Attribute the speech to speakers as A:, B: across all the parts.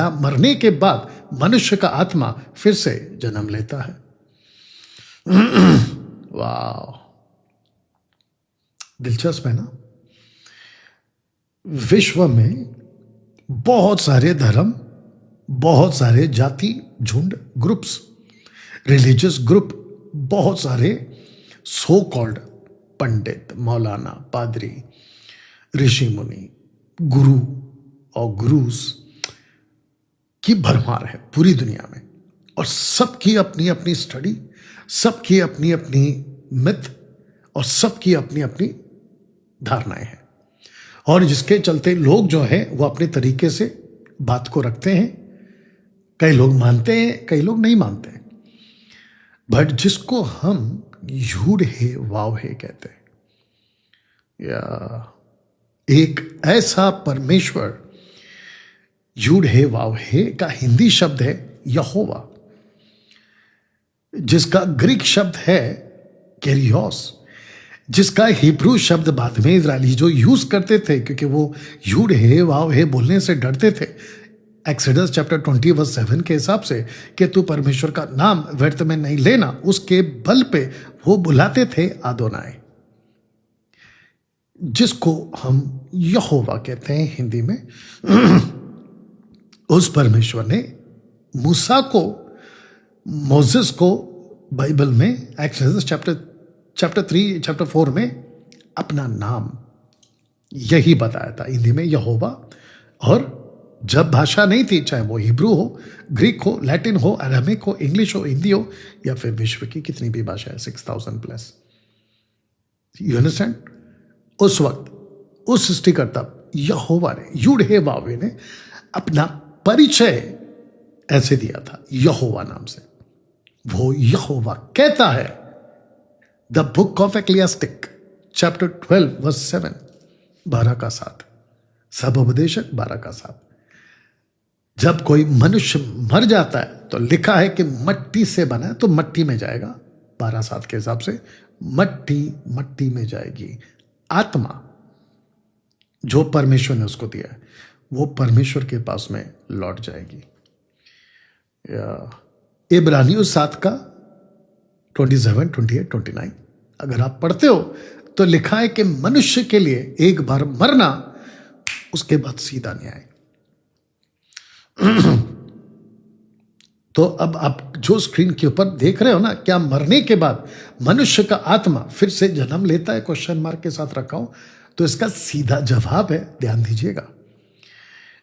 A: क्या मरने के बाद मनुष्य का आत्मा फिर से जन्म लेता है? वाह, दिलचस्प है ना? विश्व में बहुत सारे धर्म, बहुत सारे जाति, झुंड, ग्रुप्स, रिलीजियस ग्रुप, बहुत सारे सो कॉल्ड पंडित, मौलाना, पादरी, ऋषि मुनि, गुरु और गुरुस की भरमार है पूरी दुनिया में, और सबकी अपनी अपनी स्टडी, सबकी अपनी अपनी मिथ और सबकी अपनी अपनी धारणाएं हैं, और जिसके चलते लोग जो है वो अपने तरीके से बात को रखते हैं। कई लोग मानते हैं, कई लोग नहीं मानते हैं, बट जिसको हम यूड हे वाव हे कहते हैं, या एक ऐसा परमेश्वर, यूड हे वाव हे का हिंदी शब्द है यहोवा, जिसका ग्रीक शब्द है कैरियोस, जिसका हिब्रू शब्द बाद में इजरायली जो यूज करते थे, क्योंकि वो यूड हे वाव हे बोलने से डरते थे, एक्सोडस चैप्टर 20 वर्स 7 के हिसाब से, कि तू परमेश्वर का नाम व्यर्थ में नहीं लेना, उसके बल पे वो बुलाते थे आदोनाय, जिसको हम यहोवा कहते हैं हिंदी में। उस परमेश्वर ने मूसा को, मोसेस को बाइबल में एक्सोडस चैप्टर 3 चैप्टर 4 में अपना नाम यही बताया था, हिंदी में यहोवा। और जब भाषा नहीं थी, चाहे वो हिब्रू हो, ग्रीक हो, लैटिन हो, अरामिक हो, इंग्लिश हो, हिंदी हो, या फिर विश्व की कितनी भी भाषा है, 6000 प्लस, यू अंडरस्टैंड? उस वक्त उस सृष्टिकर्ता यहोवा ने, यूड हे वावे ने अपना परिचय ऐसे दिया था यहोवा नाम से। वो यहोवा कहता है, the book of Ecclesiastes chapter 12 verse 7, 12 का 7, सब उपदेशक 12 का 7। जब कोई मनुष्य मर जाता है तो लिखा है कि मट्टी से बना है तो मट्टी में जाएगा, 12:7 के हिसाब से मट्टी में जाएगी। आत्मा जो परमेश्वर ने उसको दिया है वो परमेश्वर के पास में लौट जाएगी। इब्रानियों 7 का 27, 28, 29 अगर आप पढ़ते हो तो लिखा है कि मनुष्य के लिए एक बार मरना, उसके बाद सीधा न्याय। तो अब आप जो स्क्रीन के ऊपर देख रहे हो ना, क्या मरने के बाद मनुष्य का आत्मा फिर से जन्म लेता है? क्वेश्चन मार्क के साथ रखा हूं, तो इसका सीधा जवाब है, ध्यान दीजिएगा,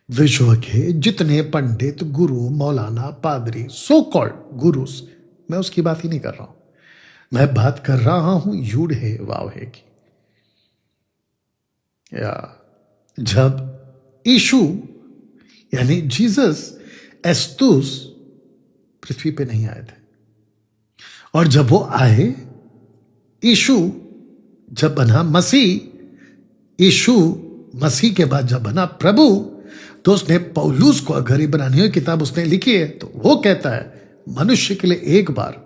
A: विश्व के जितने पंडित, गुरु, मौलाना, पादरी, सो कॉल्ड गुरुस, मैं उसकी बात ही नहीं कर रहा हूं, मैं बात कर रहा हूं यूड हे वाव हे की। या जब यीशु यानी जीसस एस्तुस पृथ्वी पे नहीं आए थे, और जब वो आए, यीशु जब बना मसीह, यीशु मसीह के बाद जब बना प्रभु, तो उसने पौलुस को, अगर इब्रानियों की किताब उसने लिखी है, तो वो कहता है मनुष्य के लिए एक बार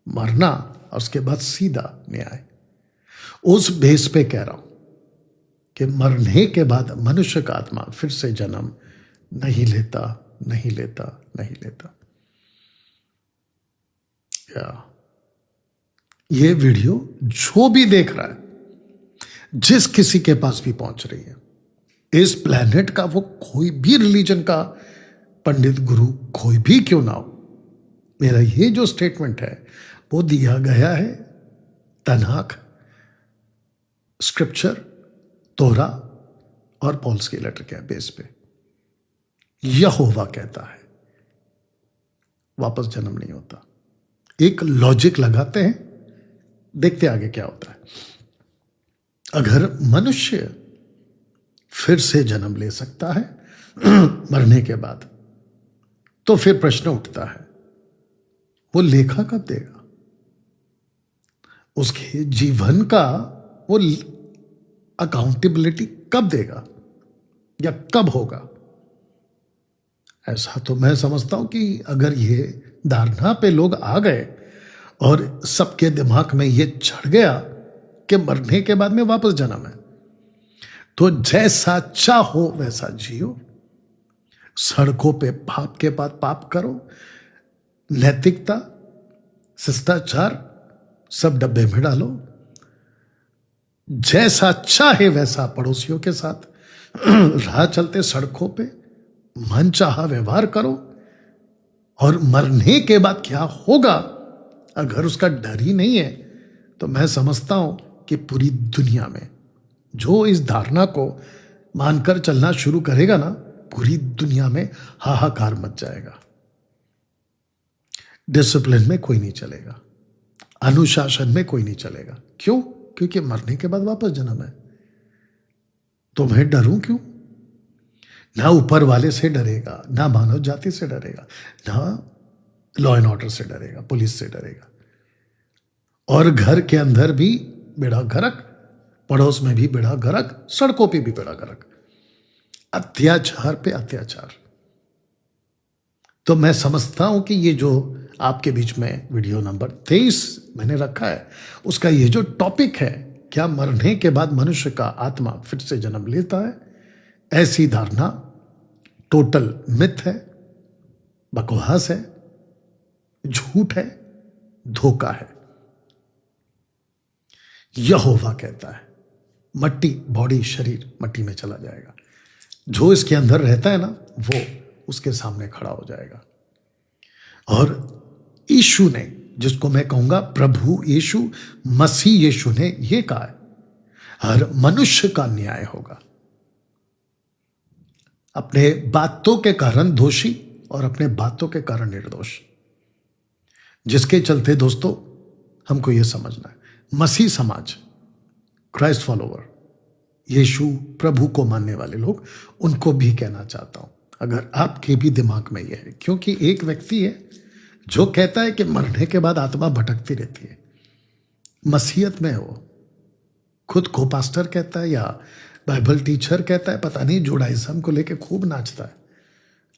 A: मरना और उसके बाद सीधा न्याय। उस बेस पे कह रहा हूं कि मरने के बाद मनुष्य का आत्मा फिर से जन्म नहीं लेता, नहीं लेता, नहीं लेता। ये वीडियो जो भी देख रहा है, जिस किसी के पास भी पहुंच रही है, इस प्लेनेट का वो कोई भी रिलीजन का पंडित, गुरु, कोई भी क्यों ना हो, मेरा ये जो स्टेटमेंट है वो दिया गया है तनाक, स्क्रिप्चर, तोरा और पॉल्स के लेटर के बेस पे। यहोवा कहता है वापस जन्म नहीं होता। एक लॉजिक लगाते हैं, देखते आगे क्या होता है। अगर मनुष्य फिर से जन्म ले सकता है मरने के बाद, तो फिर प्रश्न उठता है वो लेखा कब देगा? उसके जीवन का वो अकाउंटेबिलिटी कब देगा या कब होगा? ऐसा तो मैं समझता हूं कि अगर ये धारणा पे लोग आ गए और सबके दिमाग में ये चढ़ गया कि मरने के बाद में वापस जन्म है, तो जैसा चाहो वैसा जियो, सड़कों पे पाप के बाद पाप करो, नैतिकता, शिष्टाचार सब डब्बे में डालो, जैसा चाहे वैसा पड़ोसियों के साथ राह चलते सड़कों पे मन चाहा व्यवहार करो, और मरने के बाद क्या होगा अगर उसका डर ही नहीं है, तो मैं समझता हूं कि पूरी दुनिया में जो इस धारणा को मानकर चलना शुरू करेगा ना, पूरी दुनिया में हाहाकार मच जाएगा। डिसिप्लिन में कोई नहीं चलेगा, अनुशासन में कोई नहीं चलेगा। क्यों? क्योंकि मरने के बाद वापस जन्म है। तो मैं डरूं क्यों? ना ऊपर वाले से डरेगा, ना मानव जाति से डरेगा, ना लॉ एंड ऑर्डर से डरेगा, पुलिस से डरेगा। और घर के अंदर भी बेड़ा गर्क, पड़ोस में भी बेड़ा गर्क, सड़कों पे भी बेड़ा गर्क, अत्याचार पे अत्याचार। तो मैं समझता हूं कि ये जो आपके बीच में वीडियो नंबर 23 मैंने रखा है, उसका ये जो टॉपिक है, क्या मरने के बाद मनुष्य का आत्मा फिर से जन्म लेता है, ऐसी धारणा टोटल मिथ है, बकवास है, झूठ है, धोखा है। यहोवा कहता है मट्टी, बॉडी, शरीर मट्टी में चला जाएगा, जो इसके अंदर रहता है ना वो उसके सामने खड़ा हो जाएगा। और यीशु ने, जिसको मैं कहूंगा प्रभु यीशु मसीह यीशु ने यह कहा है, हर मनुष्य का न्याय होगा, अपने बातों के कारण दोषी और अपने बातों के कारण निर्दोष। जिसके चलते दोस्तों हमको यह समझना है, मसीह समाज, क्राइस्ट फॉलोवर, यीशु प्रभु को मानने वाले लोग, उनको भी कहना चाहता हूं, अगर आपके भी दिमाग में यह है, क्योंकि एक व्यक्ति है जो कहता है कि मरने के बाद आत्मा भटकती रहती है, मसीहत में है वो, खुद को पास्टर कहता है या बाइबल टीचर कहता है, पता नहीं, जुडाइज्म को लेके खूब नाचता है।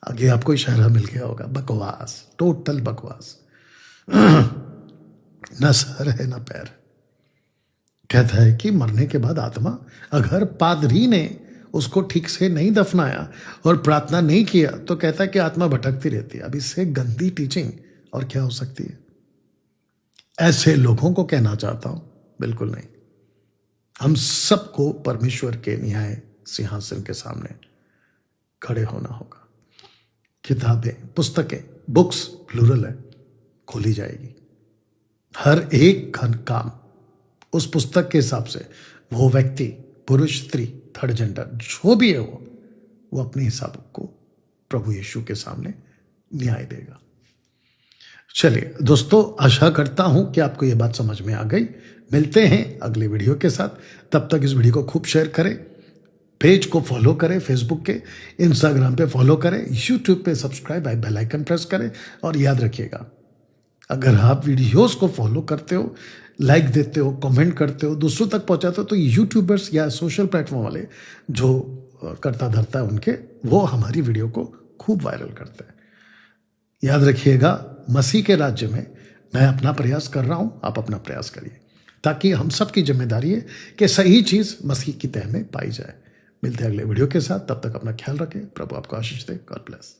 A: आगे आपको इशारा मिल गया होगा, बकवास, टोटल बकवास। न सर है न पैर। कहता है कि मरने के बाद आत्मा, अगर पादरी ने उसको ठीक से नहीं दफनाया और प्रार्थना नहीं किया तो कहता है कि आत्मा भटकती रहती है। अब इससे गंदी टीचिंग और क्या हो सकती है? ऐसे लोगों को कहना चाहता हूं, बिल्कुल नहीं। हम सबको परमेश्वर के न्याय सिंहासन के सामने खड़े होना होगा। किताबें, पुस्तकें, बुक्स प्लूरल है, खोली जाएगी। हर एक काम उस पुस्तक के हिसाब से, वो व्यक्ति, पुरुष, स्त्री, थर्ड जेंडर, जो भी है वो अपने हिसाब को प्रभु यीशु के सामने न्याय देगा। चलिए दोस्तों, आशा करता हूं कि आपको यह बात समझ में आ गई। मिलते हैं अगले वीडियो के साथ। तब तक इस वीडियो को खूब शेयर करें, पेज को फॉलो करें, फेसबुक के, इंस्टाग्राम पे फॉलो करें, यूट्यूब पे सब्सक्राइब, बेल आइकन प्रेस करें। और याद रखिएगा, अगर आप वीडियोस को फॉलो करते हो, लाइक देते हो, कमेंट करते हो, दूसरों तक पहुंचाते हो, तो यूट्यूबर्स या सोशल प्लेटफॉर्म वाले जो करता धरता है उनके, वो हमारी वीडियो को खूब वायरल करते हैं। याद रखिएगा, मसीह के राज्य में मैं अपना प्रयास कर रहा हूं, आप अपना प्रयास करिए, ताकि हम सब की जिम्मेदारी है कि सही चीज मसीह की तह में पाई जाए। मिलते हैं अगले वीडियो के साथ, तब तक अपना ख्याल रखें। प्रभु आपको आशीष दे। God bless.